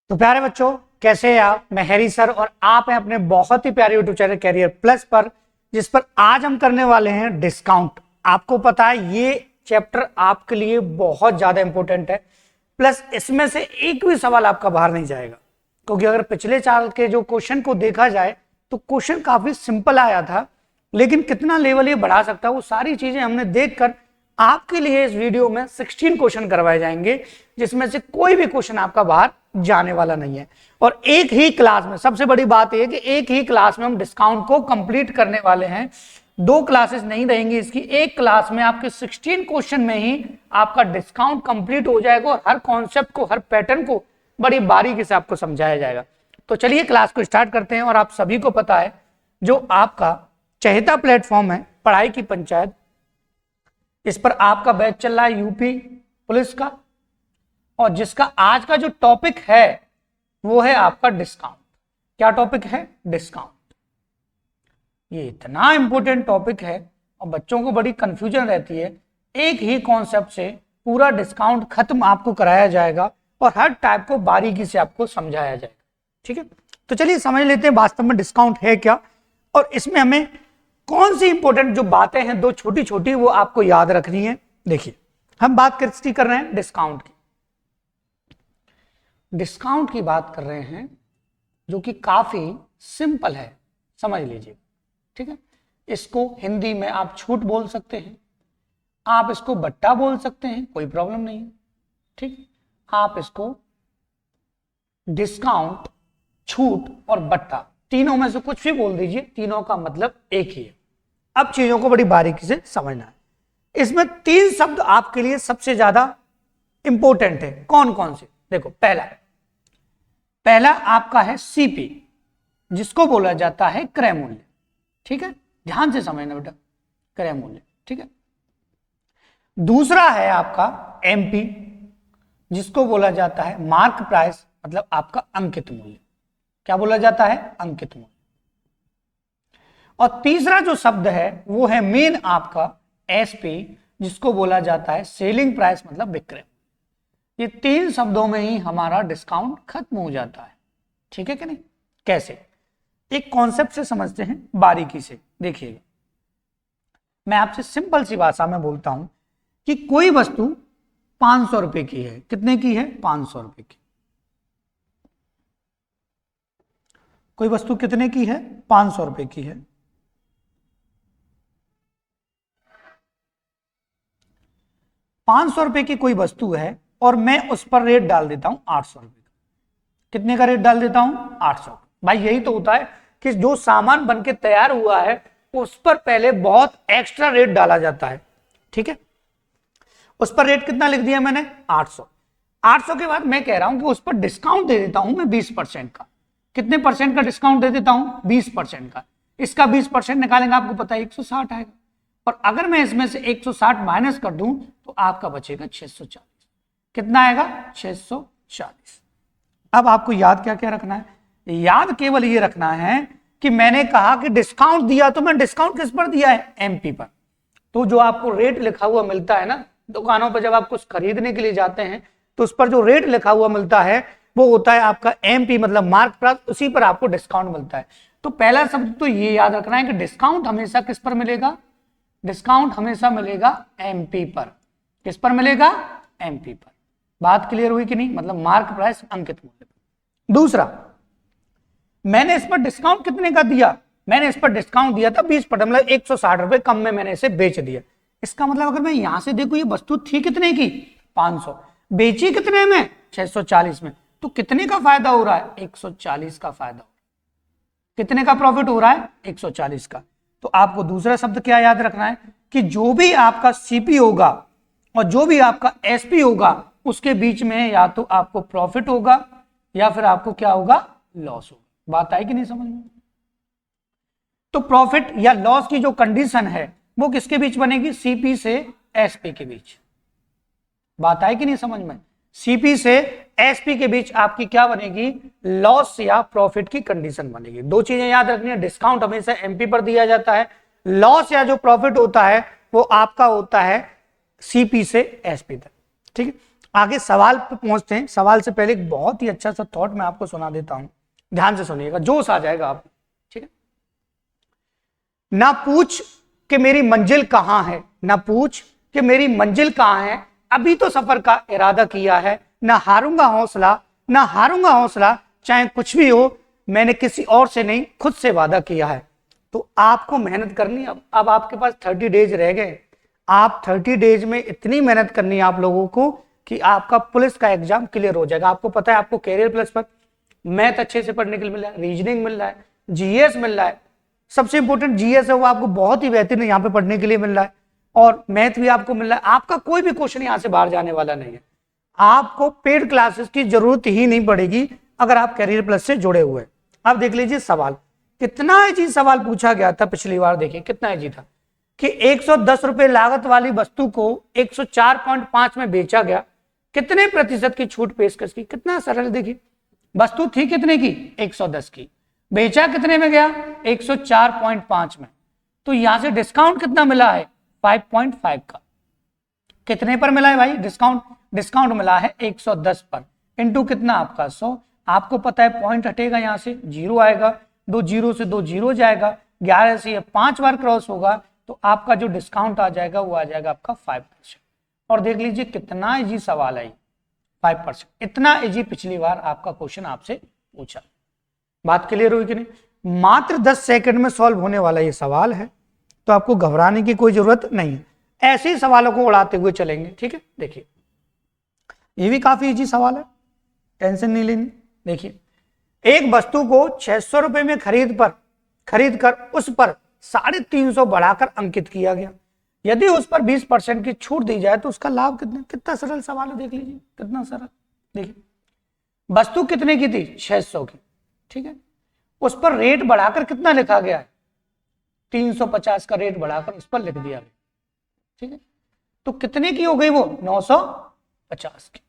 तो प्यारे बच्चों, कैसे हैं आप? मैं हैरी सर और आप हैं अपने बहुत ही प्यारे यूट्यूब चैनल कैरियर प्लस पर, जिस पर आज हम करने वाले हैं डिस्काउंट। आपको पता है ये चैप्टर आपके लिए बहुत ज्यादा इंपॉर्टेंट है, प्लस इसमें से एक भी सवाल आपका बाहर नहीं जाएगा, क्योंकि अगर पिछले साल के जो क्वेश्चन को देखा जाए तो क्वेश्चन काफी सिंपल आया था, लेकिन कितना लेवल ये बढ़ा सकता है वो सारी चीजें हमने देखकर आपके लिए इस वीडियो में 16 क्वेश्चन करवाए जाएंगे, जिसमें से कोई भी क्वेश्चन आपका बाहर जाने वाला नहीं है। और एक ही क्लास में, सबसे बड़ी बात यह कि एक ही क्लास में हम डिस्काउंट को कंप्लीट करने वाले हैं। 2 क्लासेस नहीं रहेंगी इसकी, एक क्लास में आपके 16 क्वेश्चन में ही आपका डिस्काउंट कंप्लीट हो जाएगा और हर कॉन्सेप्ट को, हर पैटर्न को बड़ी बारीकी से आपको समझाया जाएगा। तो चलिए क्लास को स्टार्ट करते हैं। और आप सभी को पता है जो आपका चहेता प्लेटफॉर्म है पढ़ाई की पंचायत, इस पर आपका बैच चल रहा है यूपी पुलिस का, और जिसका आज का जो टॉपिक है वो है आपका डिस्काउंट। क्या टॉपिक है? डिस्काउंट। ये इतना इंपॉर्टेंट टॉपिक है और बच्चों को बड़ी कंफ्यूजन रहती है। एक ही कॉन्सेप्ट से पूरा डिस्काउंट खत्म आपको कराया जाएगा और हर टाइप को बारीकी से आपको समझाया जाएगा। ठीक है, तो चलिए समझ लेते हैं वास्तव में डिस्काउंट है क्या, और इसमें हमें कौन सी इंपॉर्टेंट जो बातें हैं 2 छोटी छोटी वो आपको याद रखनी है। देखिए, हम बात किसकी कर रहे हैं? डिस्काउंट की। डिस्काउंट की बात कर रहे हैं जो कि काफी सिंपल है, समझ लीजिए। ठीक है, इसको हिंदी में आप छूट बोल सकते हैं, आप इसको बट्टा बोल सकते हैं, कोई प्रॉब्लम नहीं है। ठीक, आप इसको डिस्काउंट, छूट और बट्टा तीनों में से कुछ भी बोल दीजिए, तीनों का मतलब एक ही है। अब चीजों को बड़ी बारीकी से समझना है। इसमें 3 शब्द आपके लिए सबसे ज्यादा इंपॉर्टेंट है। कौन कौन से? देखो, पहला आपका है सीपी, जिसको बोला जाता है क्रय मूल्य। ठीक है, ध्यान से समझना बेटा, क्रय मूल्य। ठीक है, दूसरा है आपका एमपी, जिसको बोला जाता है मार्क प्राइस, मतलब आपका अंकित मूल्य। क्या बोला जाता है? अंकित मूल्य। और तीसरा जो शब्द है वो है मेन आपका एसपी, जिसको बोला जाता है सेलिंग प्राइस, मतलब विक्रय। ये 3 शब्दों में ही हमारा डिस्काउंट खत्म हो जाता है। ठीक है कि नहीं? कैसे? एक कॉन्सेप्ट से समझते हैं बारीकी से। देखिएगा, मैं आपसे सिंपल सी भाषा में बोलता हूं कि कोई वस्तु 500 रुपए की है। कितने की है? 500 रुपए की। कोई वस्तु कितने की है? 500 रुपए की है। ₹500 की कोई वस्तु है और मैं उस पर रेट डाल देता हूं 800 रुपए का। कितने का रेट डाल देता हूं? 800। भाई यही तो होता है कि जो सामान बनके तैयार हुआ है उस पर पहले बहुत एक्स्ट्रा रेट डाला जाता है। ठीक है, उस पर रेट कितना लिख दिया मैंने? 800। 800 के बाद मैं कह रहा हूं कि उस पर डिस्काउंट दे देता हूं मैं 20% का। कितने परसेंट का डिस्काउंट दे देता हूं? 20% का। इसका 20% निकालेंगे, आपको पता है 160 आएगा। और अगर मैं इसमें से 160 माइनस कर दूं तो आपका बचेगा 640। कितना आएगा? 640। अब आपको याद क्या क्या रखना है? याद केवल ये रखना है कि मैंने कहा कि डिस्काउंट दिया, तो मैं डिस्काउंट किस पर दिया है? एमपी पर। तो जो आपको रेट लिखा हुआ मिलता है ना दुकानों पर, जब आप कुछ खरीदने के लिए जाते हैं तो उस पर जो रेट लिखा हुआ मिलता है वो होता है आपका एमपी, मतलब मार्क प्राइस। उसी पर आपको डिस्काउंट मिलता है। तो पहला शब्द तो ये याद रखना है कि डिस्काउंट हमेशा किस पर मिलेगा? डिस्काउंट हमेशा मिलेगा एमपी पर। किस पर मिलेगा? एमपी पर। बात क्लियर हुई कि नहीं? मतलब मार्क प्राइस, अंकित मूल्य। दूसरा, मैंने इस पर डिस्काउंट कितने का दिया? मैंने इस पर डिस्काउंट दिया था 20%, मतलब 160 रुपए कम में मैंने इसे बेच दिया। इसका मतलब अगर मैं यहां से देखूं, ये वस्तु थी कितने की? 500, बेची कितने में? 640 में। तो कितने का फायदा हो रहा है? 140 का फायदा। कितने का प्रॉफिट हो रहा है? 140 का। तो आपको दूसरा शब्द क्या याद रखना है कि जो भी आपका सीपी होगा और जो भी आपका एसपी होगा उसके बीच में या तो आपको प्रॉफिट होगा या फिर आपको क्या होगा? लॉस होगा। बात आई कि नहीं समझ में? तो प्रॉफिट या लॉस की जो कंडीशन है वो किसके बीच बनेगी? सीपी से एसपी के बीच। बात आई कि नहीं समझ में? सीपी से एसपी के बीच आपकी क्या बनेगी? लॉस या प्रॉफिट की कंडीशन बनेगी। 2 चीजें याद रखनी है, डिस्काउंट हमेशा एमपी पर दिया जाता है, लॉस या जो प्रॉफिट होता है वो आपका होता है सीपी से एसपी तक। ठीक है, आगे सवाल पे पहुंचते हैं। सवाल से पहले एक बहुत ही अच्छा सा थॉट मैं आपको सुना देता हूं, ध्यान से सुनिएगा, जोश आ जाएगा आप, ठीक है। ना पूछ कि मेरी मंजिल कहां है, ना पूछ कि मेरी मंजिल कहां है, अभी तो सफर का इरादा किया है, ना हारूंगा हौसला, ना हारूंगा हौसला, चाहे कुछ भी हो, मैंने किसी और से नहीं खुद से वादा किया है। तो आपको मेहनत करनी है। अब आपके पास 30 डेज रह गए। आप 30 डेज में इतनी मेहनत करनी है आप लोगों को कि आपका पुलिस का एग्जाम क्लियर हो जाएगा। आपको पता है आपको कैरियर प्लस पर मैथ अच्छे से पढ़ने के लिए मिल रहा है, रीजनिंग मिल रहा है, जीएस मिल रहा है, सबसे इंपॉर्टेंट जीएस है वो आपको बहुत ही बेहतरीन यहाँ पे पढ़ने के लिए मिल रहा है, और मैथ भी आपको मिल रहा है। आपका कोई भी क्वेश्चन यहाँ से बाहर जाने वाला नहीं है। आपको पेड क्लासेस की जरूरत ही नहीं पड़ेगी अगर आप कैरियर प्लस से जुड़े हुए। अब देख लीजिए सवाल, कितना इजी सवाल पूछा गया था पिछली बार, देखिए कितना इजी था कि 110 रुपए लागत वाली वस्तु को 104.5 में बेचा गया, कितने प्रतिशत की छूट पेशकश की। कितना सरल, देखिए वस्तु थी कितने की, 110 की, बेचा कितने में गया, 104.5 में, तो यहां से डिस्काउंट कितना मिला है, 5.5 का। कितने पर मिला है भाई डिस्काउंट, डिस्काउंट मिला है 110 पर, इंटू कितना आपका 100। आपको पता है पॉइंट हटेगा यहां से, जीरो आएगा, 2 जीरो से 2 जीरो जाएगा, 11 से ये 5 बार क्रॉस होगा, तो आपका जो डिस्काउंट आ जाएगा वो आ जाएगा आपका 5%। और देख लीजिए कितना इजी सवाल है, 5%। इतना इजी पिछली बार आपका क्वेश्चन आपसे पूछा। बात क्लियर हुई कि नहीं। मात्र 10 सेकंड में सॉल्व होने वाला ये सवाल है, तो आपको घबराने की कोई जरूरत नहीं है। ऐसे ही सवालों को उड़ाते हुए चलेंगे, ठीक है। देखिए ये भी काफी इजी सवाल है, टेंशन नहीं लेनी। देखिए एक वस्तु को 600 रुपए में खरीद कर उस पर 350 बढ़ाकर अंकित किया गया, यदि उस पर 20% की छूट दी जाए तो उसका लाभ कितना। कितना सरल सवाल है, देख लीजिए कितना सरल। देखिए वस्तु कितने की थी, 600 की, ठीक है, उस पर रेट बढ़ाकर कितना लिखा गया है, 350 का रेट बढ़ाकर उस पर लिख दिया गया, ठीक है। तो कितने की हो गई वो, 950 की।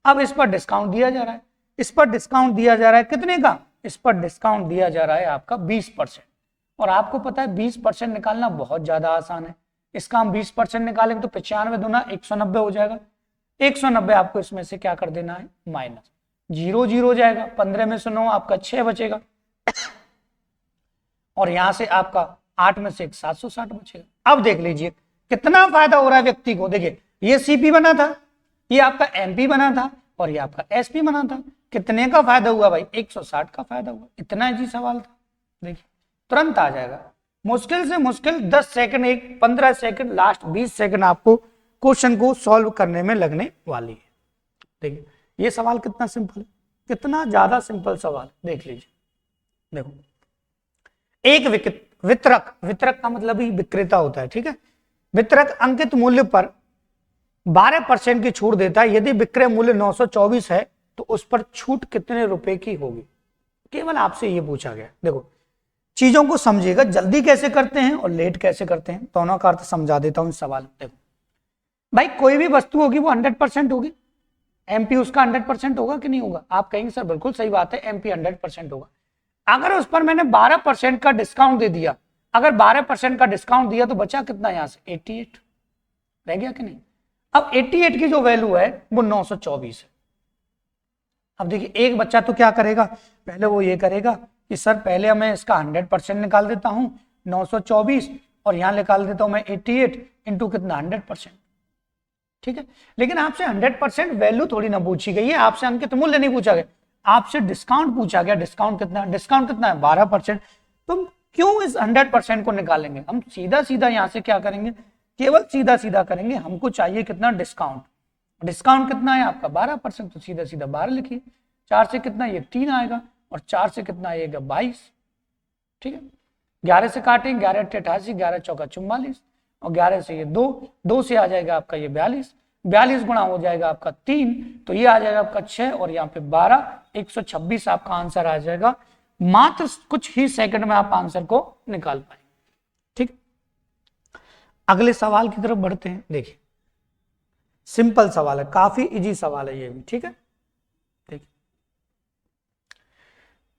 अब इस पर डिस्काउंट दिया जा रहा है, इस पर डिस्काउंट दिया जा रहा है कितने का, इस पर डिस्काउंट दिया जा रहा है आपका 20%। और आपको पता है 20% निकालना बहुत ज्यादा आसान है। इसका हम 20% निकालेंगे तो 95 दूना 190 हो जाएगा। 190 आपको इसमें से क्या कर देना है, माइनस, जीरो जीरो जाएगा, 15 में से 9 आपका 6 बचेगा, और यहां से आपका 8 में से 760 बचेगा। अब देख लीजिए कितना फायदा हो रहा है व्यक्ति को। देखिए ये सीपी बना था, ये आपका एमपी बना था, और ये आपका एसपी बना था। कितने का फायदा हुआ भाई, 160 का फायदा हुआ। इतना इजी सवाल था, देखिए तुरंत आ जाएगा। मुश्किल से मुश्किल 10 सेकंड, 15 सेकंड, लास्ट 20 सेकंड आपको क्वेश्चन को सॉल्व करने में लगने वाली है। देखिए ये सवाल कितना सिंपल है, कितना ज्यादा सिंपल सवाल, देख लीजिए। देखो एक वितरक का मतलब ही विक्रेता होता है, ठीक है। वितरक अंकित मूल्य पर 12% की छूट देता है, यदि विक्रय मूल्य 924 है तो उस पर छूट कितने रुपए की होगी। केवल आपसे ये पूछा गया। देखो चीजों को समझिएगा, जल्दी कैसे करते हैं और लेट कैसे करते हैं, दोनों का अर्थ समझा देता हूं सवाल। देखो भाई कोई भी वस्तु होगी वो 100% होगी, एमपी उसका 100% होगा कि नहीं होगा। आप कहेंगे सर बिल्कुल सही बात है, एमपी 100% होगा। अगर उस पर मैंने 12% का डिस्काउंट दे दिया, अगर 12% का डिस्काउंट दिया तो बचा कितना, यहां से 88 रह गया कि नहीं। अब 88 की जो वैल्यू है वो 924 है। अब देखिए एक बच्चा तो क्या करेगा, पहले वो ये करेगा कि सर पहले मैं इसका 100% निकाल देता हूं 924, और यहां निकाल देता हूं मैं 88 इंटू कितना 100%, ठीक है। लेकिन आपसे 100% वैल्यू थोड़ी ना पूछी गई है, आपसे अंकित मूल्य नहीं पूछा गया, आपसे डिस्काउंट पूछा गया। डिस्काउंट कितना है 12%। तो क्यों इस 100% को निकालेंगे, हम सीधा सीधा यहां से क्या करेंगे, केवल सीधा सीधा करेंगे। हमको चाहिए कितना, डिस्काउंट। डिस्काउंट कितना है आपका 12%, तो सीधा सीधा 12 लिखिए। 4 से कितना, ये 3 आएगा, और 4 से कितना आएगा 22, ठीक है। 11 से काटेंगे, 11 8 88, 11 चौका 44, और 11 से ये 2 से आ जाएगा आपका ये 42 गुणा हो जाएगा आपका 3, तो ये आ जाएगा आपका 6, और यहाँ पे 12, 126 आपका आंसर आ जाएगा। मात्र कुछ ही सेकंड में आप आंसर को निकाल पाएंगे, ठीक। अगले सवाल की तरफ बढ़ते हैं। देखिए सिंपल सवाल है, काफी इजी सवाल है ये भी, ठीक है। देखिए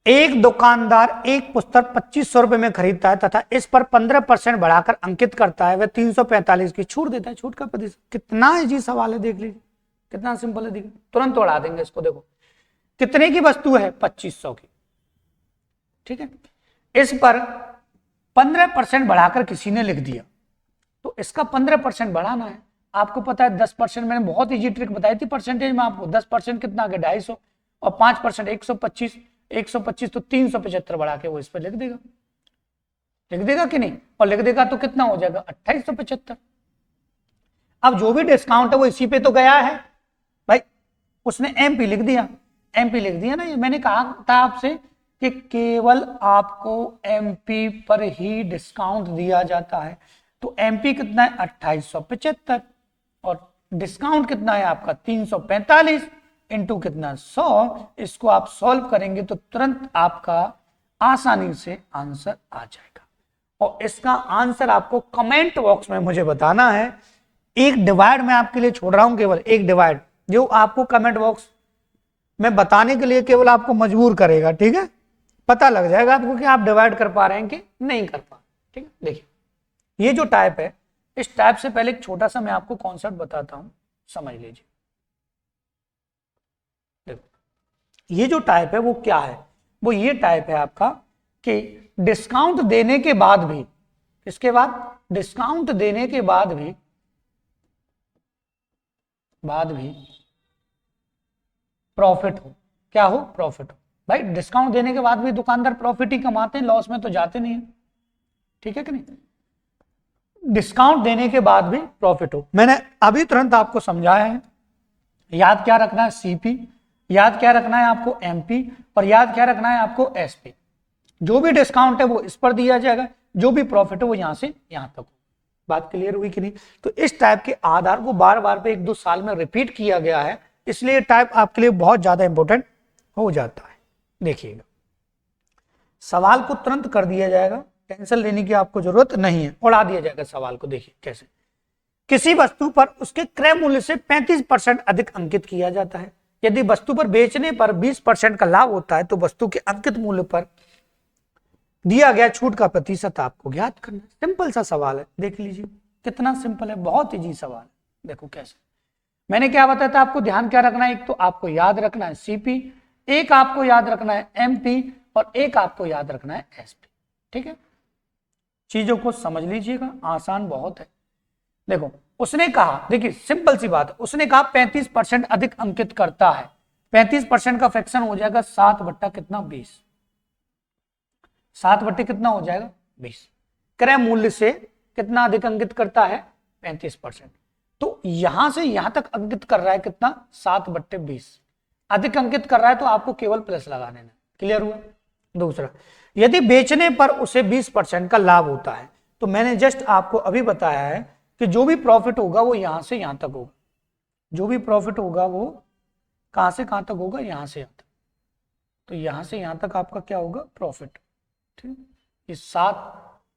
एक दुकानदार एक पुस्तक 2500 रुपए में खरीदता है तथा इस पर 15% बढ़ाकर अंकित करता है, वह 345 की छूट देता है। छूट का प्रतिशत, कितना इजी सवाल है, देख लीजिए कितना सिंपल है, देखिए तुरंत उड़ा देंगे इसको। देखो कितने की वस्तु है, 2500 की, ठीक है। इस पर 15% बढ़ाकर किसी ने लिख दिया, तो इसका 15% बढ़ाना है। आपको पता है 10%, मैंने बहुत इजी ट्रिक बताई थी परसेंटेज में आपको। 10% कितना आ गया, 250, और 5% 125, 125 तो 375 बढ़ा के वो इस पर लिख देगा, लिख देगा कि नहीं, और लिख देगा तो कितना हो जाएगा 2875। अब जो भी डिस्काउंट है वो इसी पे तो गया है भाई, उसने एमपी लिख दिया, एमपी लिख दिया ना। ये मैंने कहा था आपसे कि केवल आपको एमपी पर ही डिस्काउंट दिया जाता है। तो एमपी कितना है 2875, और डिस्काउंट कितना है आपका 345 इंटू कितना 100। इसको आप सॉल्व करेंगे तो तुरंत आपका आसानी से आंसर आ जाएगा, और इसका आंसर आपको कमेंट बॉक्स में मुझे बताना है। एक डिवाइड मैं आपके लिए छोड़ रहा हूं, केवल एक डिवाइड जो आपको कमेंट बॉक्स में बताने के लिए केवल आपको मजबूर करेगा, ठीक है। पता लग जाएगा आपको कि आप डिवाइड कर पा रहे हैं कि नहीं कर पा रहे, ठीक है। देखिए ये जो टाइप है, इस टाइप से पहले एक छोटा सा मैं आपको कॉन्सेप्ट बताता हूं, समझ लीजिए। देखो ये जो टाइप है वो क्या है, वो ये टाइप है आपका कि डिस्काउंट देने के बाद भी, इसके बाद डिस्काउंट देने के बाद भी प्रॉफिट हो। क्या हो, प्रॉफिट हो। भाई डिस्काउंट देने के बाद भी दुकानदार प्रॉफिट ही कमाते हैं, लॉस में तो जाते नहीं है, ठीक है कि नहीं। डिस्काउंट देने के बाद भी प्रॉफिट हो, मैंने अभी तुरंत आपको समझाया है। याद क्या रखना है, सीपी, याद क्या रखना है आपको, एमपी, और याद क्या रखना है आपको, एसपी। जो भी डिस्काउंट है वो इस पर दिया जाएगा, जो भी प्रॉफिट है वो यहां से यहां तक हो। बात क्लियर हुई कि नहीं। तो इस टाइप के आधार को बार बार पे 1-2 साल में रिपीट किया गया है, इसलिए टाइप आपके लिए बहुत ज्यादा इंपॉर्टेंट हो जाता है। देखिएगा सवाल को तुरंत कर दिया जाएगा, टेंशन लेने की आपको जरूरत नहीं है, उड़ा दिया जाएगा सवाल को। देखिए कैसे, किसी वस्तु पर उसके क्रय मूल्य से 35% अधिक अंकित किया जाता है। यदि वस्तु पर बेचने पर 20% का लाभ होता है तो वस्तु के अंकित मूल्य पर दिया गया छूट का प्रतिशत आपको ज्ञात करना है। सिंपल सा सवाल है, देख लीजिए कितना सिंपल है, बहुत इजी सवाल है। देखो कैसे, मैंने क्या बताया था आपको, ध्यान क्या रखना है, एक तो आपको याद रखना है सीपी, एक आपको याद रखना है एमपी, और एक आपको याद रखना है एसपी, ठीक है। चीजों को समझ लीजिएगा, आसान बहुत है। देखो उसने कहा, देखिए सिंपल सी बात है, उसने कहा 35% अधिक अंकित करता है। 35% का फ्रैक्शन हो जाएगा 7 बट्टा कितना 20, 7 बट्टे कितना हो जाएगा 20। क्रय मूल्य से कितना अधिक अंकित करता है 35%, तो यहां से यहां तक अंकित कर रहा है कितना 7 बट्टे 20 अधिक अंकित कर रहा है, तो आपको केवल प्लस लगा देना। क्लियर हुआ। दूसरा, यदि बेचने पर उसे 20% का लाभ होता है, तो मैंने जस्ट आपको अभी बताया है कि जो भी प्रॉफिट होगा वो यहां से यहां तक होगा, जो भी प्रॉफिट होगा वो कहां से कहां तक होगा, यहां से यहां तक। तो यहां से यहां तक आपका क्या होगा, प्रॉफिट, ठीक। ये 7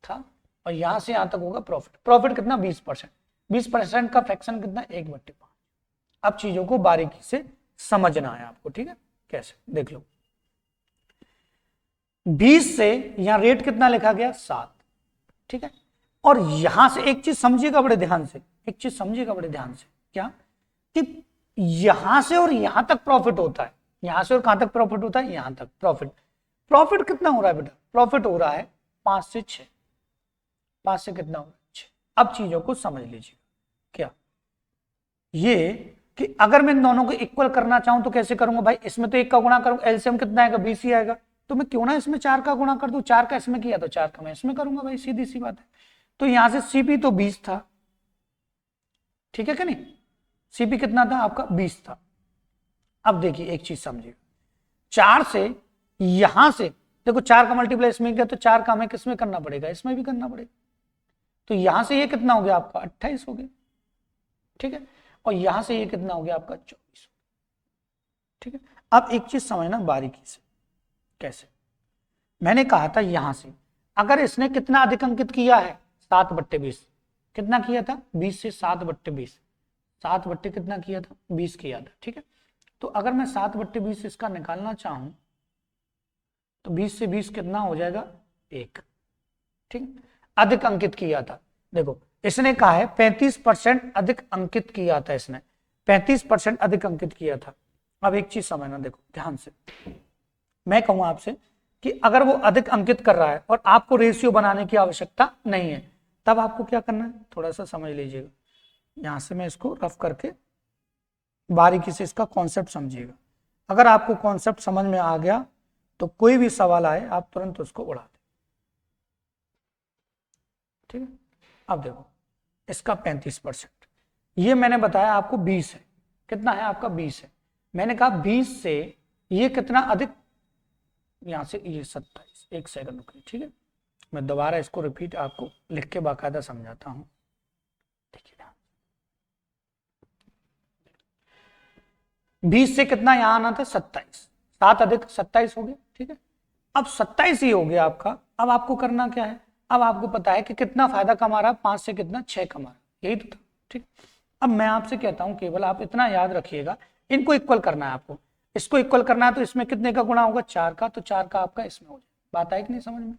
था और यहां से यहां तक होगा प्रॉफिट। प्रॉफिट कितना 20%, 20% का फ्रैक्शन कितना 1/5। अब चीजों को बारीकी से समझना है आपको, ठीक है। कैसे, देख लो 20 से यहां रेट कितना लिखा गया 7, ठीक है। और यहां से एक चीज समझिएगा बड़े ध्यान से, एक चीज समझिएगा बड़े ध्यान से, क्या कि यहां से और यहां तक प्रॉफिट होता है, यहां से और कहां तक प्रॉफिट होता है, यहां तक प्रॉफिट। प्रॉफिट कितना हो रहा है बेटा, प्रॉफिट हो रहा है 5 से 6, 5 से कितना हो रहा है 6। अब चीजों को समझ लीजिए, क्या ये कि अगर मैं इन दोनों को इक्वल करना चाहूं तो कैसे करूंगा भाई, इसमें तो 1 का गुणा करूंगा, एलसीएम कितना आएगा 20 ही आएगा, तो मैं क्यों ना इसमें 4 का गुणा कर दूं, 4 का इसमें किया तो 4 का मैं इसमें करूंगा भाई, सीधी सी बात है। तो यहां से सीपी तो 20 था, ठीक है कि नहीं, सीपी कितना था आपका 20 था। अब देखिए एक चीज समझिए, 4 से यहां से देखो 4 का मल्टीप्लाई इसमें किया तो 4 का हमें किसमें करना पड़ेगा, इसमें भी करना पड़ेगा। तो यहां से ये कितना हो गया आपका 28 हो गया, ठीक है। और यहां से ये कितना हो गया आपका 24, ठीक है। अब एक चीज समझना बारीकी से, कैसे, मैंने कहा था यहां से अगर इसने कितना अधिक अंकित किया है 7/20, कितना किया था 20 से 7/20, 7 कितना किया था 20 किया था, ठीक है। तो अगर मैं 7/20 इसका निकालना चाहूं तो 20 से 20 कितना हो जाएगा 1, ठीक। अधिक अंकित किया था, देखो इसने कहा है 35% अधिक अंकित किया था इसने, 35% अधिक अंकित किया था। अब एक चीज समझना, देखो ध्यान से, मैं कहूँ आपसे कि अगर वो अधिक अंकित कर रहा है और आपको रेशियो बनाने की आवश्यकता नहीं है, तब आपको क्या करना है, थोड़ा सा समझ लीजिएगा। यहां से मैं इसको रफ करके बारीकी से इसका कॉन्सेप्ट समझिएगा। अगर आपको कॉन्सेप्ट समझ में आ गया तो कोई भी सवाल आए आप तुरंत उसको उड़ा दें, ठीक है। अब देखो इसका 35%, ये मैंने बताया आपको 20 है, कितना है आपका 20 है। मैंने कहा 20 से ये कितना अधिक, यहां से ये 27, एक सेकंड रुकिए, ठीक है। मैं दोबारा इसको रिपीट आपको लिख के बाकायदा समझाता हूं। देखिए 20 से कितना यहां आना था 27, 7 अधिक 27 हो गया, ठीक है। अब 27 ही हो गया आपका। अब आपको करना क्या है, अब आपको पता है कि कितना फायदा कमा रहा है, 5 से कितना 6 कमा रहा है, यही तो था, ठीक। अब मैं आपसे कहता हूं केवल आप इतना याद रखिएगा, इनको इक्वल करना है आपको, इसको इक्वल करना है तो इसमें कितने का गुणा होगा, 4 का, तो 4 का आपका इसमें हो जाए। बात आई कि नहीं समझ में।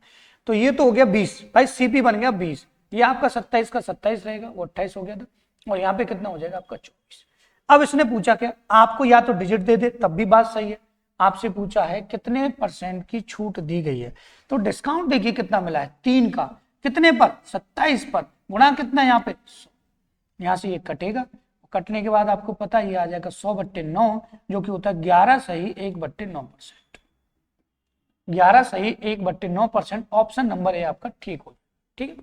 तो ये तो हो गया 20, भाई सीपी बन गया 20, ये आपका 27 का 27 रहेगा, वो 28 हो गया था, और यहाँ पे कितना हो जाएगा आपका 24। अब इसने पूछा क्या, आपको या तो डिजिट दे दे तब भी बात सही है, आपसे पूछा है कितने % की छूट दी गई है, तो डिस्काउंट देखिए कितना मिला है 3 का, कितने पर 27 पर, गुणा कितना यहाँ पे 100, यहाँ से ये कटेगा, कटने के बाद आपको पता ये आ जाएगा 100/9, जो कि होता है 11 सही 1/9%, 11 सही 1/9%, ऑप्शन नंबर ए आपका ठीक हो, ठीक है।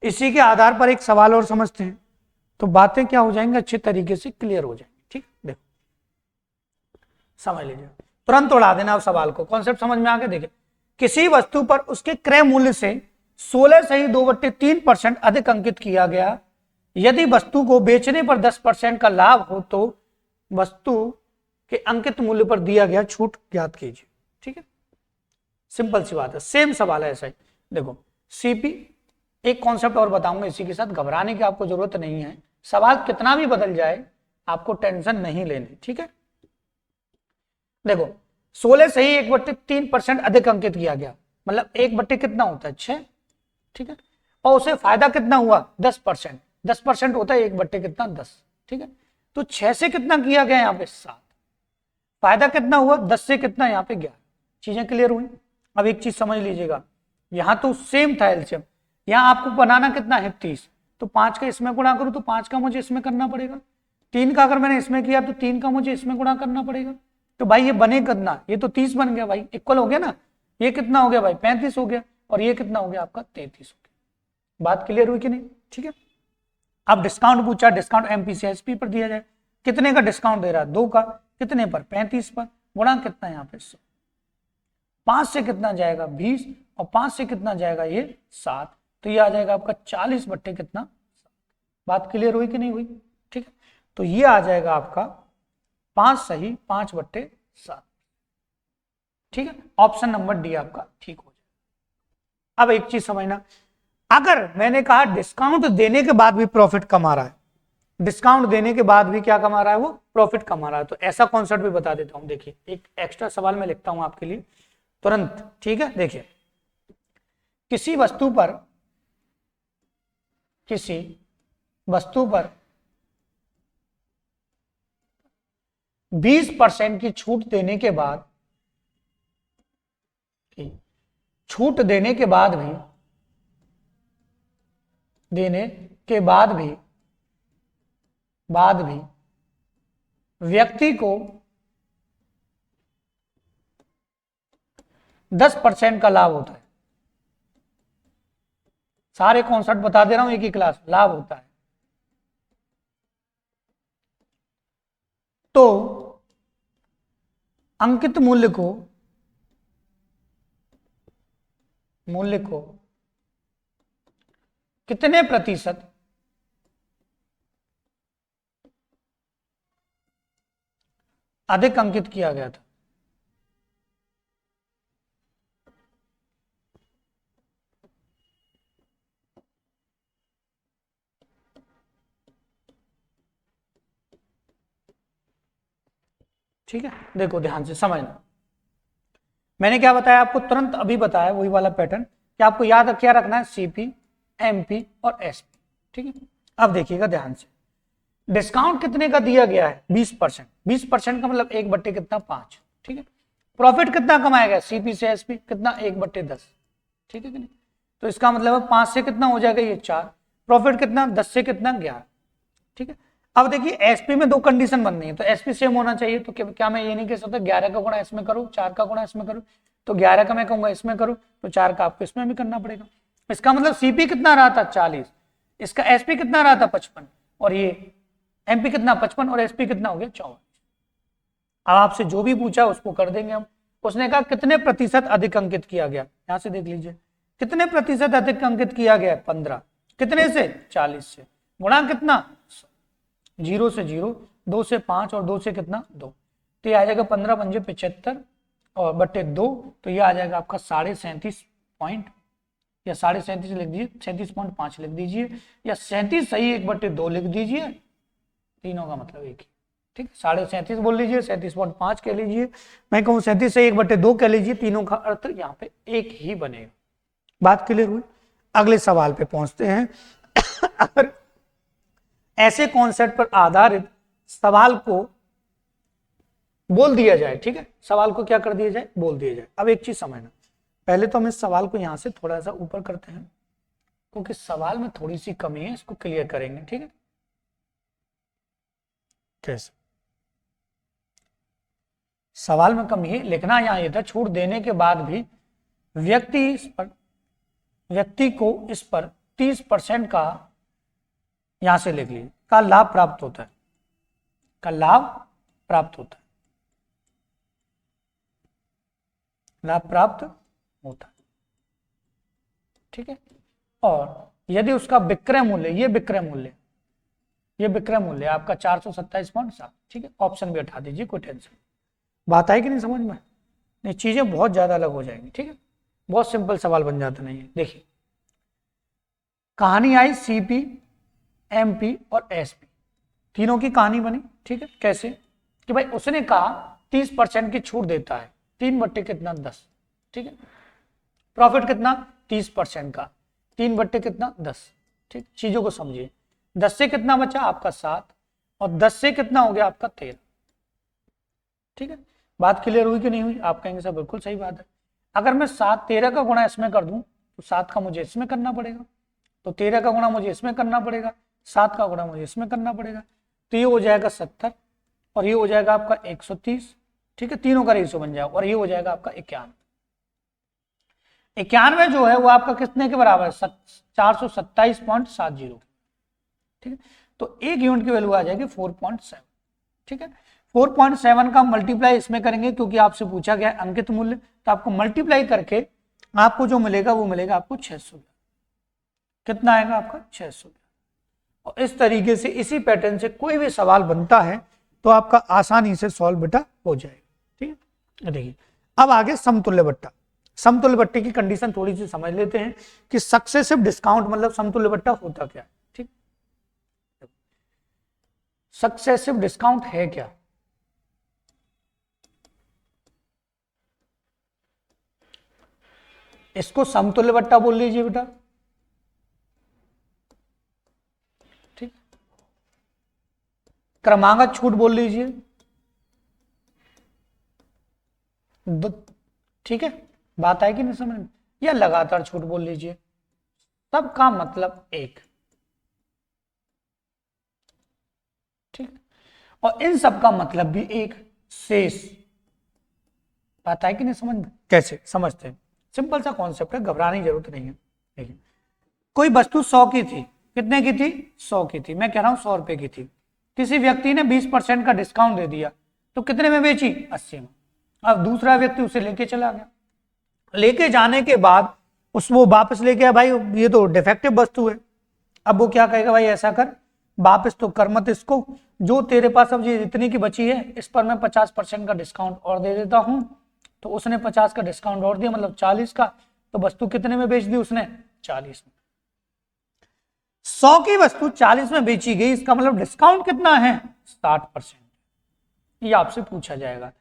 इसी के आधार पर एक सवाल और समझते हैं, तो बातें क्या हो जाएंगी, अच्छे तरीके से क्लियर हो जाएंगी, ठीक। देखो समझ लीजिए, तुरंत उड़ा देना आप सवाल को, कॉन्सेप्ट समझ में आ गया। देखिए किसी वस्तु पर उसके क्रय मूल्य से 16 सही 2/3% अधिक अंकित किया गया, यदि वस्तु को बेचने पर 10% का लाभ हो तो वस्तु के अंकित मूल्य पर दिया गया छूट ज्ञात कीजिए, ठीक है। सिंपल सी बात है, सेम सवाल है ऐसा ही। देखो सीपी, एक कॉन्सेप्ट और बताऊंगा इसी के साथ, घबराने की आपको जरूरत नहीं है, सवाल कितना भी बदल जाए आपको टेंशन नहीं लेनी, ठीक है। देखो 16 सही 1/3% अधिक अंकित किया गया, मतलब 1/, कितना होता है 6, ठीक है, और उसे फायदा कितना हुआ 10%, 10% होता है 1/, कितना 10, ठीक है। तो 6 से कितना किया गया यहाँ पे 7, फायदा कितना हुआ 10 से कितना यहाँ पे 11, चीजें क्लियर हुई। अब एक चीज समझ लीजिएगा, यहाँ तो सेम था एलसीएम, यहाँ आपको बनाना कितना है 30, तो 5 का इसमें गुणा करूं तो 5 का मुझे इसमें करना पड़ेगा, 3 का अगर मैंने इसमें किया तो 3 का मुझे इसमें गुणा करना पड़ेगा, तो भाई ये बने कितना, ये तो 30 बन गया भाई, इक्वल हो गया ना, ये कितना हो गया भाई 35 हो गया, और ये कितना हो गया आपका 33 हो गया। बात क्लियर हुई कि नहीं, ठीक है। अब डिस्काउंट पूछा, डिस्काउंट एमपीसीएसपी पर दिया जाए, कितने का डिस्काउंट दे रहा है 2 का, कितने पर 35 पर, गुणा कितना यहाँ पे 100, 5 से कितना जाएगा 20, और 5 से कितना जाएगा ये 7, तो ये आ जाएगा आपका 40/, कितना, बात क्लियर हुई कि नहीं हुई, ठीक है। तो ये आ जाएगा आपका 5 सही 5/7, ठीक है, ऑप्शन नंबर डी आपका ठीक हो जाएगा। अब एक चीज समझना, अगर मैंने कहा डिस्काउंट देने के बाद भी प्रॉफिट कमा रहा है, डिस्काउंट देने के बाद भी क्या कमा रहा है वो प्रॉफिट कमा रहा है, तो ऐसा कॉन्सेप्ट भी बता देता हूं। देखिए एक एक्स्ट्रा सवाल मैं लिखता हूं आपके लिए तुरंत, ठीक है। देखिए किसी वस्तु पर 20% की छूट देने के बाद, छूट देने के बाद भी व्यक्ति को 10% का लाभ होता है, सारे कॉन्सेप्ट बता दे रहा हूं एक ही क्लास, लाभ होता है, तो अंकित मूल्य को कितने प्रतिशत अधिक अंकित किया गया था, ठीक है। देखो ध्यान से समझना, मैंने क्या बताया आपको, तुरंत अभी बताया वही वाला पैटर्न कि आपको याद क्या रखना है, सीपी, एमपी और एसपी, ठीक है। अब देखिएगा ध्यान से, डिस्काउंट कितने का दिया गया है 20%। 20% का मतलब 1/, कितना 5। ठीक है, प्रॉफिट कितना कमाएगा सीपी से एसपी, कितना 1/10। ठीक है कि नहीं, तो इसका मतलब है 5 से कितना हो जाएगा ये 4, प्रॉफिट कितना 10 से कितना 11। ठीक है, अब देखिए एसपी में दो कंडीशन बननी है, तो एसपी सेम होना चाहिए। तो क्या मैं ये नहीं कह सकता 11 का गुणा इसमें करूँ, 4 का गुणा इसमें करूँ, तो 11 का मैं कहूंगा इसमें करूँ, तो 4 का आपको इसमें भी करना पड़ेगा। इसका मतलब सीपी कितना रहा था 40, इसका एसपी कितना रहा था 55, और ये एमपी कितना 55 और एसपी कितना हो गया 54। अब आपसे जो भी पूछा उसको कर देंगे हम। उसने कहा कितने प्रतिशत अधिक अंकित किया गया, यहां से देख लीजिए कितने प्रतिशत अधिक अंकित किया गया 15, कितने से 40 से, गुणा कितना 0 से 0, 2 से 5 और 2 से कितना 2, तो ये आ जाएगा 15 पंजे 75 और बट्टे 2, तो ये आ जाएगा आपका 37.5 पॉइंट, या 37.5 लिख दीजिए, 37.5 लिख दीजिए, या 37 सही 1/2 लिख दीजिए, तीनों का मतलब एक ही। ठीक, 37.5 बोल लीजिए, 37.5 कह लीजिए, मैं कहूँ 37 से 1/2 कह लीजिए, तीनों का अर्थ यहाँ पे एक ही बनेगा। बात क्लियर हुई? अगले सवाल पे पहुंचते हैं। अगर ऐसे कॉन्सेप्ट पर आधारित सवाल को बोल दिया जाए, ठीक है, सवाल को क्या कर दिया जाए, बोल दिया जाए। अब एक चीज समझना, पहले तो हम इस सवाल को यहां से थोड़ा सा ऊपर करते हैं, क्योंकि सवाल में थोड़ी सी कमी है, इसको क्लियर करेंगे। ठीक है, कैसे सवाल में कमी है, लिखना यहां ये था, छूट देने के बाद भी व्यक्ति को इस पर 30% का, यहां से लिख लीजिए, का लाभ प्राप्त होता है, का लाभ प्राप्त होता है, लाभ प्राप्त होता है। ठीक है, और यदि उसका विक्रय मूल्य, ये विक्रय मूल्य, ये विक्रय मूल्य आपका 427.7, ठीक है, ऑप्शन भी हटा दीजिए, कोई टेंशन। बात आई कि नहीं समझ में? नहीं, चीजें बहुत ज्यादा अलग हो जाएंगी। ठीक है, बहुत सिंपल सवाल बन जाता नहीं है। देखिए कहानी आई सीपी, एमपी और एसपी, तीनों की कहानी बनी। ठीक है, कैसे कि भाई उसने कहा 30% की छूट देता है, 3/, कितना 10। ठीक है, प्रॉफिट कितना 30% का, 3/, कितना 10। ठीक, चीजों को समझिए, 10 से कितना बचा आपका 7, और 10 से कितना हो गया आपका 13। ठीक है, बात क्लियर हुई कि नहीं हुई? आप कहेंगे सर बिल्कुल सही बात है। अगर मैं 7 13 का गुणा इसमें कर दूं, तो 7 का मुझे इसमें करना पड़ेगा, तो 13 का गुणा मुझे इसमें करना पड़ेगा, 7 का गुणा मुझे इसमें करना पड़ेगा, तो ये हो जाएगा 70 और ये हो जाएगा आपका 130। ठीक है, तीनों का रेशियो बन जाएगा, और ये हो जाएगा आपका 91। 91 जो है वो आपका कितने के बराबर है, 427.70। ठीक है, तो एक यूनिट की वैल्यू आ जाएगी 4.7। ठीक है, 4.7 का मल्टीप्लाई इसमें करेंगे, क्योंकि आपसे पूछा गया है अंकित मूल्य, तो आपको मल्टीप्लाई करके आपको जो मिलेगा वो मिलेगा आपको 600। कितना आएगा आपका 600। और इस तरीके से, इसी पैटर्न से कोई भी सवाल बनता है तो आपका आसानी से सॉल्व बेटा हो जाएगा। ठीक है, देखिए अब आगे समतुल्य बट्टा। समतुल्य बट्टे की कंडीशन थोड़ी सी समझ लेते हैं कि सक्सेसिव डिस्काउंट मतलब समतुल्य बट्टा होता क्या है। ठीक, सक्सेसिव डिस्काउंट है क्या? इसको समतुल्य बट्टा बोल लीजिए बेटा। ठीक, क्रमागत छूट बोल लीजिए। ठीक है, बात आएगी नहीं समझ में? या लगातार छूट बोल लीजिए, सबका मतलब एक। ठीक, और इन सब का मतलब भी एक, शेष। बात है कि नहीं समझ में? कैसे समझते हैं? सिंपल सा कॉन्सेप्ट है, घबराने की जरूरत नहीं है। देखिए कोई वस्तु 100 की थी, कितने की थी 100 की थी, मैं कह रहा हूं 100 रुपए की थी, किसी व्यक्ति ने 20% का डिस्काउंट दे दिया, तो कितने में बेची 80 में। अब दूसरा व्यक्ति उसे लेके चला गया, लेके जाने के बाद वो वापस लेके आया, भाई ये तो डिफेक्टिव वस्तु है। अब वो क्या कहेगा, भाई ऐसा कर वापस तो कर मत इसको, जो तेरे पास अब ये इतनी की बची है इस पर मैं 50% का डिस्काउंट और दे देता हूं। तो उसने 50 का डिस्काउंट और दिया, मतलब 40 का, तो वस्तु कितने में बेच दी उसने 40 में। 100 की वस्तु 40 में बेची गई, इसका मतलब डिस्काउंट कितना है 60%। ये आपसे पूछा जाएगा।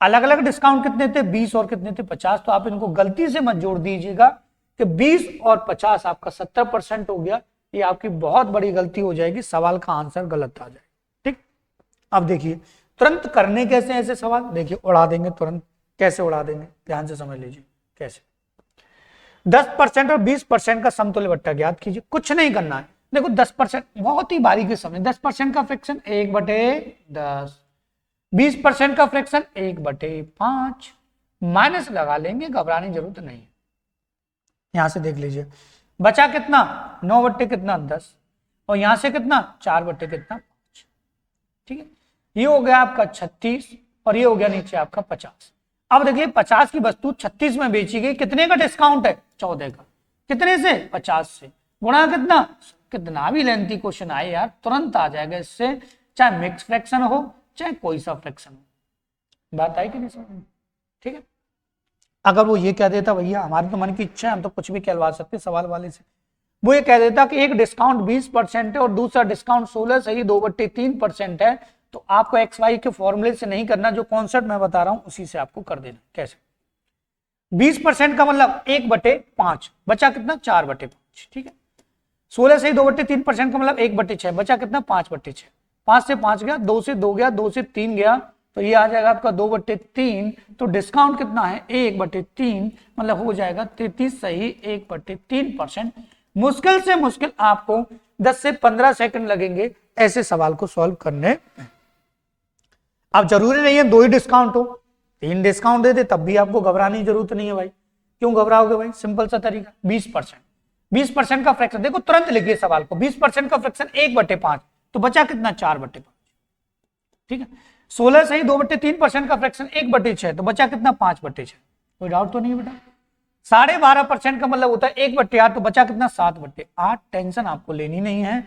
अलग अलग डिस्काउंट कितने थे 20 और कितने थे 50, तो आप इनको गलती से मत जोड़ दीजिएगा कि 20 और 50 आपका 70% हो गया, ये आपकी बहुत बड़ी गलती हो जाएगी, सवाल का आंसर गलत आ जाएगा। अब देखिए तुरंत करने कैसे ऐसे सवाल, देखिए उड़ा देंगे तुरंत, कैसे उड़ा देंगे ध्यान से समझ लीजिए कैसे। 10% और 20% का समतुल्य बट्टा ज्ञात कीजिए, कुछ नहीं करना है। देखो 10% बहुत ही बारीकी समझ, 10% का फ्रैक्शन 1/10, 20% का फ्रैक्शन 1/5, माइनस लगा लेंगे, घबराने की जरूरत नहीं है। यहां से देख लीजिए बचा कितना 9 कितना 10, और यहां से कितना 4 कितना 5, ठीक है। ये हो गया आपका 36 और ये हो गया नीचे आपका 50। अब देखिए 50 की वस्तु 36 में बेची गई, कितने का डिस्काउंट है 14 का, कितने से 50 से, गुणा कितना, कितना भी लेंथी क्वेश्चन आए यार तुरंत आ जाएगा इससे, चाहे मिक्स फ्रैक्शन हो चाहे कोई सा फ्रैक्शन हो। बात आई कि नहीं समझ में, ठीक है। अगर वो ये कह देता भैया हमारे तो मन की इच्छा है हम तो कुछ भी कहलवा सकते सवाल वाले से, वो ये कह देता कि एक डिस्काउंट 20% है और दूसरा डिस्काउंट 16 सही 2/3% है, तो आपको एक्स वाई के फॉर्मूले से नहीं करना, जो कॉन्सेप्ट मैं बता रहा हूं उसी से आपको कर देना। कैसे 20% का मतलब 1/5, बचा कितना 4/5, ठीक है। 16 से 2/3% का मतलब 1/6, बचा कितना 5/6, 5 से 5 गया, 2 से 2 गया, 2 से 3 गया, तो ये आ जाएगा आपका 2/3, तो डिस्काउंट कितना है 1/3, मतलब हो जाएगा 33 सही 1/3%। मुश्किल से मुश्किल आपको 10 से 15 सेकंड लगेंगे ऐसे सवाल को सॉल्व करने में। अब जरूरी नहीं है 2 ही डिस्काउंट हो, 3 डिस्काउंट दे दे तब भी आपको घबराने की जरूरत नहीं है भाई। क्यों घबराओगे भाई, सिंपल सा तरीका, 20% का फ्रैक्शन, देखो तुरंत लिखिए सवाल को, 20% का फ्रैक्शन 1/5, तो बचा कितना 4/5, ठीक है। 16 सही 2/3% का फ्रैक्शन 1/6, तो बचा कितना 5/6, कोई डाउट तो नहीं है बेटा। 12.5% का मतलब होता है 1/8, तो बचा कितना 7/8, टेंशन आपको लेनी नहीं है।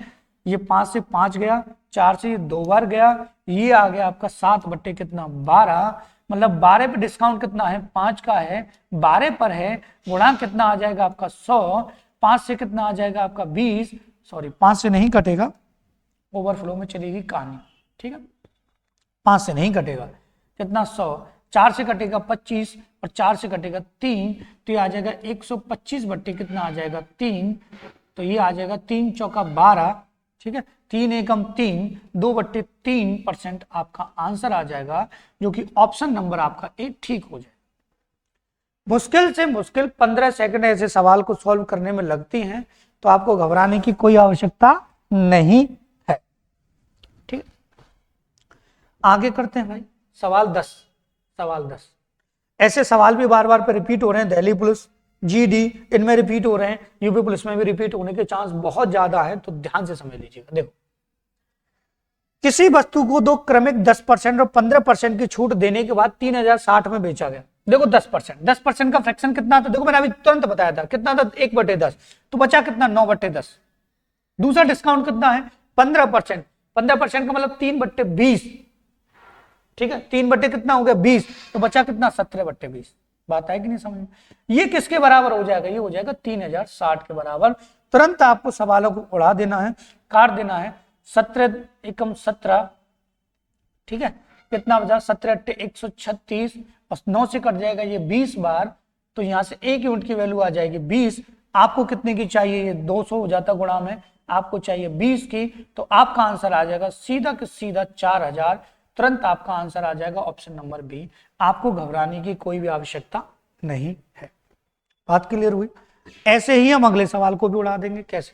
ये 5 से 5 गया, 4 से 2 बार गया, ये आ गया आपका 7 कितना 12, मतलब 12 पे डिस्काउंट कितना है 5 का है, 12 पर है, गुणा कितना आ जाएगा आपका 100, 5 से कितना आ जाएगा आपका 20, सॉरी 5 से नहीं कटेगा, ओवरफ्लो में चलेगी कहानी, ठीक है। 5 से नहीं कटेगा, कितना 100, 4 से कटेगा 25 और 4 से कटेगा 3, तो ये आ जाएगा 125 बट्टे कितना आ जाएगा 3, तो ये आ जाएगा 3 चौका 12, ठीक है, 3 एकम 3, 2/3% आपका आंसर आ जाएगा, जो कि ऑप्शन नंबर आपका ए ठीक हो जाएगा। मुश्किल से मुश्किल 15 सेकंड ऐसे सवाल को सॉल्व करने में लगती हैं, तो आपको घबराने की कोई आवश्यकता नहीं है, ठीक है। आगे करते हैं भाई सवाल 10। ऐसे सवाल भी बार बार पे रिपीट हो रहे हैं, दिल्ली पुलिस, जीडी इनमें रिपीट हो रहे हैं, यूपी पुलिस में भी रिपीट होने के चांस बहुत ज्यादा है, तो ध्यान से समझ लीजिएगा। देखो किसी वस्तु को 2 क्रमिक 10% और 15% की छूट देने के बाद 3060 में बेचा गया। देखो 10% का फ्रैक्शन कितना था, देखो मैंने अभी तुरंत बताया था कितना था 1/10, तो बचा कितना 9/10। दूसरा डिस्काउंट कितना है 15%, 15% का मतलब 3/20, ठीक है, 3 कितना हो गया 20, तो बचा कितना 17/20। बात है कि नहीं समझ में, ये किसके बराबर हो जाएगा, ये हो जाएगा 3060 के बराबर। तुरंत आपको सवालों को उड़ा देना है, काट देना है, 17 एकम 17, ठीक है, कितना बचा 17 136, और 9 से कट जाएगा ये 20 बार, तो यहां से 1 यूनिट की वैल्यू आ जाएगी 20। आपको कितने की चाहिए, ये 200 हो जाता गुणा में, आपको चाहिए 20 की, तो आपका आंसर आ जाएगा सीधा कि सीधा 4000। तुरंत आपका आंसर आ जाएगा ऑप्शन नंबर बी। आपको घबराने की कोई भी आवश्यकता नहीं है। बात क्लियर हुई। ऐसे ही हम अगले सवाल को भी उड़ा देंगे। कैसे,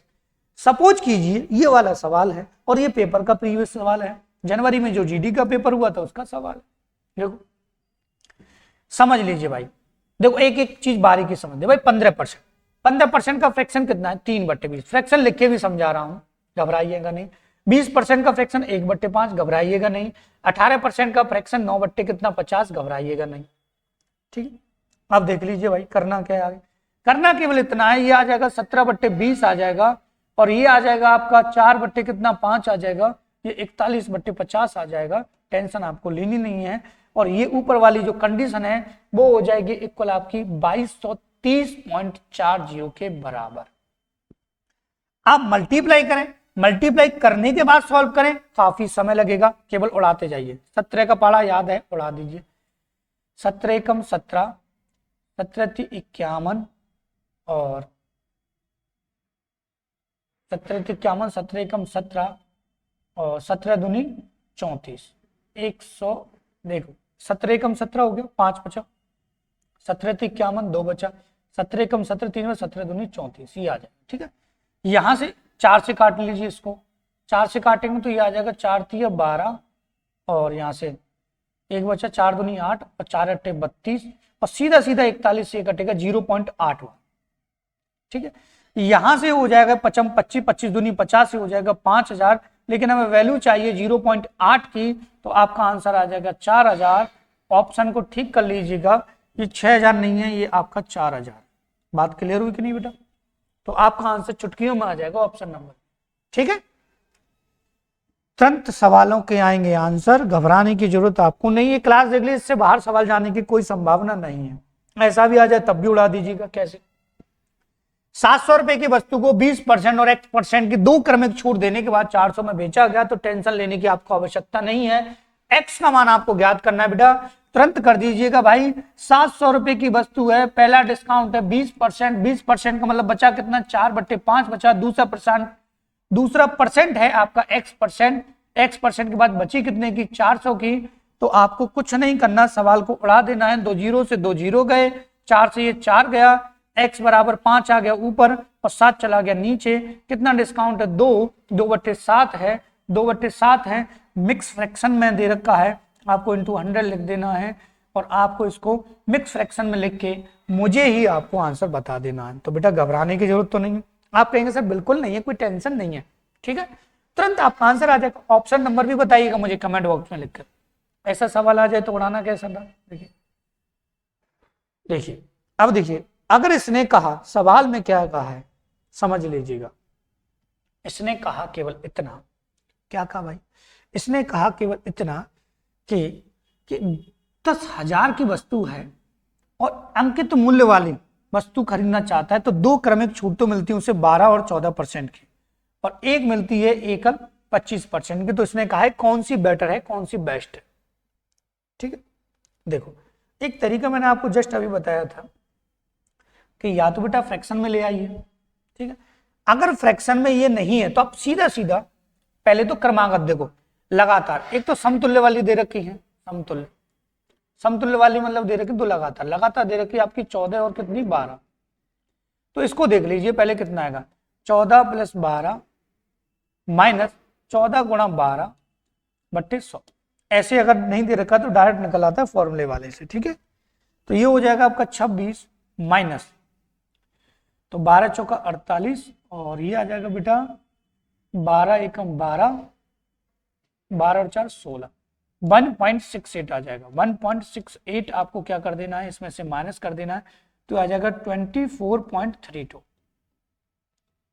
सपोज कीजिए ये वाला सवाल है और ये पेपर का प्रीवियस सवाल है, जनवरी में जो जीडी का पेपर हुआ था उसका सवाल है। देखो समझ लीजिए भाई, देखो एक एक चीज बारीकी समझ दे भाई। 15% का फ्रैक्शन कितना है 3/20, फ्रैक्शन लिख के भी समझा रहा हूं, घबराइएगा नहीं। 20% का फ्रैक्शन 1/5, घबराइएगा नहीं। 18% का फ्रैक्शन 9 कितना 50, घबराइएगा नहीं, ठीक है। अब देख लीजिए भाई करना क्या है आगे, करना केवल इतना है, ये आ जाएगा 17/20 आ जाएगा, और ये आ जाएगा आपका 4 कितना 5 आ जाएगा, ये 41/50 आ जाएगा। टेंशन आपको लेनी नहीं है। और ये ऊपर वाली जो कंडीशन है वो हो जाएगी इक्वल आपकी 2230.40 के बराबर। आप मल्टीप्लाई करें, मल्टीप्लाई करने के बाद सॉल्व करें, काफी समय लगेगा, केवल उड़ाते जाइए। 17 का पारा याद है, उड़ा दीजिए। 17 एकम 17, 17 51, और 17 51, 17 एकम 17, और 17 दूनी 34, 100, देखो 17 कम 17 हो गया, 5 बचा, 17 तो 51, 2 बचा, 17 कम 17 3 में 17 दूनी 34, ये आ जाएगा। ठीक है, यहां से 4 से काट लीजिए इसको, 4 से काटेंगे तो ये आ जाएगा 4 3 12, और यहाँ से 1 बचा, 4 दूनी 8 और 4 अट्ठे 32, और सीधा सीधा 41 से कटेगा 0.81। ठीक है, यहां से हो जाएगा 25 25 25 दूनी 50 से हो जाएगा 5000, लेकिन हमें वैल्यू चाहिए 0.8 की, तो आपका आंसर आ जाएगा 4000। ऑप्शन को ठीक कर लीजिएगा, ये 6000 नहीं है, ये आपका 4000। बात क्लियर हुई कि नहीं बेटा? तो आपका आंसर चुटकियों में आ जाएगा ऑप्शन नंबर। ठीक है, तुरंत सवालों के आएंगे आंसर, घबराने की जरूरत आपको नहीं है। क्लास देख लीजिए, इससे बाहर सवाल जाने की कोई संभावना नहीं है, ऐसा भी आ जाए तब भी उड़ा दीजिएगा। कैसे? 700 रुपए की वस्तु को 20% और X% की 2 क्रमिक छूट देने के बाद 400 में बेचा गया, तो टेंशन लेने की आपको आवश्यकता नहीं है। X का मान आपको ज्ञात करना है बेटा, तुरंत कर दीजिएगा भाई। 700 रुपए की वस्तु है, पहला डिस्काउंट है 20%, 20% का मतलब बचा कितना, 4/5 बचा। दूसरा परसेंट है आपका X% के बाद बची कितने की, 400 की। तो आपको कुछ नहीं करना, सवाल को उड़ा देना है। 2 जीरो से 2 जीरो गए, 4 से ये 4 गया, X बराबर 5 आ गया ऊपर और 7 चला गया नीचे। कितना डिस्काउंट है, 2/7 है, 2/7 है। मिक्स फ्रैक्शन में दे रखा है, आपको इंटू 100 लिख देना है, और आपको इसको मिक्स फ्रैक्शन में लिख के मुझे ही आपको आंसर बता देना है। तो बेटा घबराने की जरूरत तो नहीं है। आप कहेंगे सर बिल्कुल नहीं है, कोई टेंशन नहीं है। ठीक है, तुरंत आपका आंसर आ जाएगा। ऑप्शन नंबर भी बताइएगा मुझे कमेंट बॉक्स में लिखकर। ऐसा सवाल आ जाए तो उड़ाना कैसा था, देखिए अब देखिए, अगर इसने कहा, सवाल में क्या कहा है समझ लीजिएगा। इसने कहा केवल इतना, क्या कहा भाई? इसने कहा केवल इतना कि 10,000 की वस्तु है और अंकित मूल्य वाली वस्तु खरीदना चाहता है, तो 2 क्रमिक छूट तो मिलती है उसे 12 और 14% की, और एक मिलती है एकल 25% की। तो इसने कहा है कौन सी बेटर है, कौन सी बेस्ट है। ठीक है, देखो एक तरीका मैंने आपको जस्ट अभी बताया था कि या तो बेटा फ्रैक्शन में ले आइए। ठीक है, अगर फ्रैक्शन में ये नहीं है तो आप सीधा सीधा पहले तो क्रमागत देखो लगातार। एक तो समतुल्य वाली दे रखी है, समतुल्य वाली मतलब दे रखी तो लगातार दे रखी आपकी 14 और कितनी 12। तो इसको देख लीजिए पहले कितना आएगा, 14 + 12 माइनस 14 गुणा 12/100। ऐसे अगर नहीं दे रखा तो डायरेक्ट निकल आता है फॉर्मूले वाले से। ठीक है, तो ये हो जाएगा आपका 26 माइनस, तो 12 चौका 48, और ये आ जाएगा बेटा 12 एकम 12, 12 और 4 16, 1.68 आ जाएगा। 1.68 आपको क्या कर देना है, इसमें से माइनस कर देना है, तो आ जाएगा 24.32।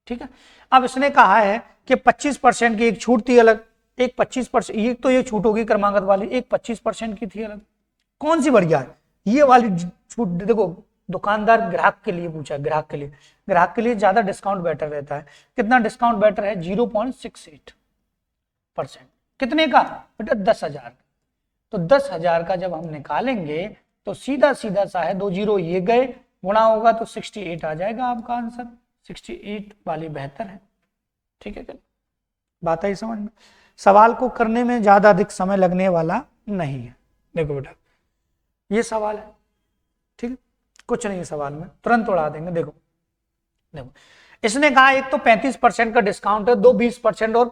ठीक है, अब इसने कहा है कि 25% की एक छूट थी अलग, एक 25%, ये तो ये छूट होगी क्रमागत वाली, एक 25% की थी अलग। कौन सी बढ़िया है, ये वाली छूट। देखो दुकानदार ग्राहक के लिए पूछा, ग्राहक के लिए ज्यादा डिस्काउंट बेटर रहता है। कितना डिस्काउंट बेटर है, 0.68%। कितने का बेटा, 10,000। तो 10,000 का जब हम निकालेंगे तो सीधा सा है, 2 जीरो ये गए, गुणा होगा तो 68 आ जाएगा आपका आंसर। 68 वाली बेहतर है। ठीक है, बात आई समझ में? सवाल को करने में ज्यादा अधिक समय लगने वाला नहीं है। देखो बेटा ये सवाल है, ठीक है, कुछ नहीं है सवाल में, तुरंत उड़ा देंगे। देखो इसने कहा एक तो 35% का डिस्काउंट है, 2 20% और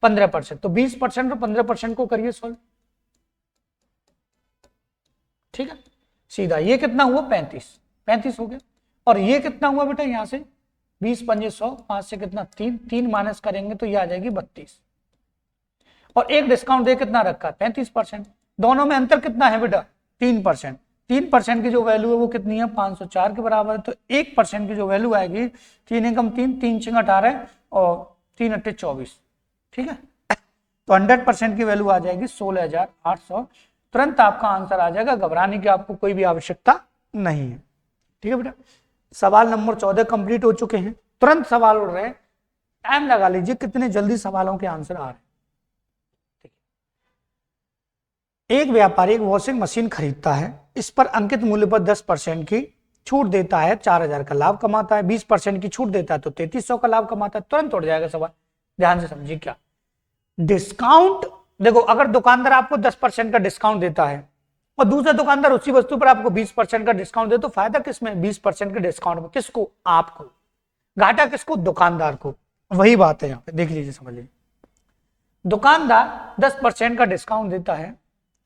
15%। तो 20% और 15% को करिए सॉल्व। ठीक है, सीधा ये कितना हुआ, 35 हो गया। और ये कितना हुआ बेटा, यहां से 20 पंजे 100, 5 से कितना 3 माइनस करेंगे तो ये आ जाएगी 32। और एक डिस्काउंट दे कितना रखा है, 35%। दोनों में अंतर कितना है बेटा, 3%। 3% की जो वैल्यू है वो कितनी है, 504 के बराबर है। तो 1% की जो वैल्यू आएगी, 3 एकम 3, 3 छिंग 18 और 3 अट्ठे 24। ठीक है, तो 100% की वैल्यू आ जाएगी 16,800। तुरंत आपका आंसर आ जाएगा, घबराने की आपको कोई भी आवश्यकता नहीं है। ठीक है बेटा, सवाल नंबर 14 कंप्लीट हो चुके हैं। तुरंत सवाल उड़ रहे हैं, टाइम लगा लीजिए, कितने जल्दी सवालों के आंसर आ रहे हैं। एक व्यापारी एक वॉशिंग मशीन खरीदता है, इस पर अंकित मूल्य पर 10% की छूट देता है, 4,000 का लाभ कमाता है। 20% की छूट देता है तो 3300 का लाभ कमाता है। तुरंत उड़ जाएगा सवाल, ध्यान से समझिए। क्या डिस्काउंट देखो अगर दुकानदार आपको 10% का डिस्काउंट देता है और दूसरा दुकानदार उसी वस्तु पर आपको 20% का डिस्काउंट दे, तो फायदा किसमें? 20% के डिस्काउंट में। किसको? आपको। घाटा किसको? दुकानदार को। वही बात है यहाँ पे, देख लीजिए, समझ लीजिए। दुकानदार 10% का डिस्काउंट देता है।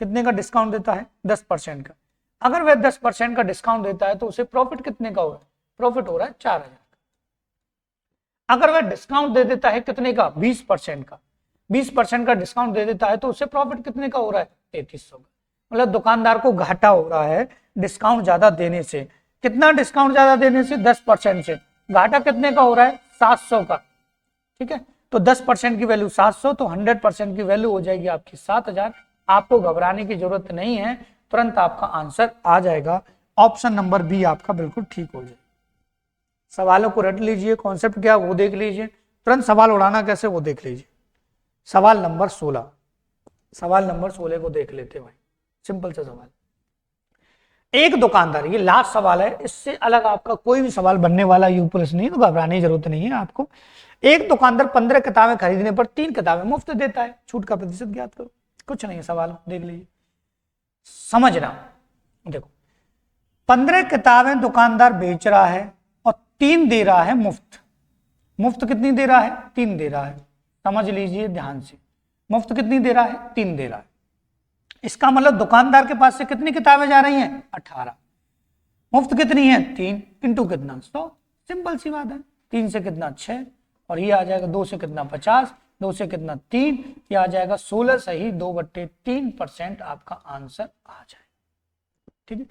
कितने का डिस्काउंट देता है? 10% का। अगर वह 10% का डिस्काउंट देता है तो उसे प्रॉफिट कितने का हो रहा है? प्रॉफिट हो रहा है 4000 का। अगर वह डिस्काउंट दे देता है कितने का? 20% का। 20% का डिस्काउंट दे देता है तो उसे प्रॉफिट कितने का हो रहा है? 3300 का। मतलब दुकानदार को घाटा हो रहा है डिस्काउंट ज्यादा देने से। कितना डिस्काउंट ज्यादा देने से? 10% से। घाटा कितने का हो रहा है? 700 का। ठीक है, तो 10% की वैल्यू 700, तो 100% की वैल्यू हो जाएगी आपकी 7000। आपको घबराने की जरूरत नहीं है, तुरंत आपका आंसर आ जाएगा। ऑप्शन नंबर बी आपका बिल्कुल ठीक हो जाएगा। सवालों को रट लीजिए, कॉन्सेप्ट क्या वो देख लीजिए, तुरंत सवाल उड़ाना कैसे वो देख लीजिए। सवाल नंबर 16, सवाल नंबर 16 को देख लेते हैं भाई। सिंपल सा सवाल। एक दुकानदार, ये लास्ट सवाल है, इससे अलग आपका कोई भी सवाल बनने वाला यूपीएस नहीं, तो घबराने की जरूरत नहीं है आपको। एक दुकानदार 15 किताबें खरीदने पर 3 किताबें मुफ्त देता है। छूट का प्रतिशत ज्ञात करो। कुछ नहीं है, सवाल देख लीजिए, समझना। देखो 15 किताबें दुकानदार बेच रहा है और 3 दे रहा है मुफ्त। मुफ्त कितनी दे रहा है? 3 दे रहा है। समझ लीजिए ध्यान से, मुफ्त कितनी दे रहा है? 3 दे रहा है। इसका मतलब दुकानदार के पास से कितनी किताबें जा रही हैं? 18। मुफ्त कितनी है? 3 इंटू कितना? 100। सिंपल सी बात है। 3 से कितना? 6, और ये आ जाएगा 2 से कितना? 50, 2 से कितना? 3, ये आ जाएगा 16 सही 2/3% आपका आंसर आ जाएगा। ठीक है,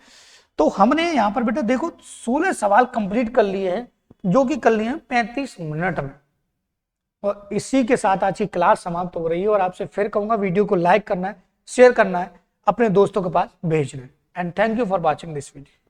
तो हमने यहाँ पर बेटा देखो 16 सवाल कंप्लीट कर लिए हैं, जो कि कर लिए हैं 35 मिनट में। और इसी के साथ आज की क्लास समाप्त हो रही है। और आपसे फिर कहूंगा, वीडियो को लाइक करना है, शेयर करना है, अपने दोस्तों के पास भेजना है। And thank you for watching this video.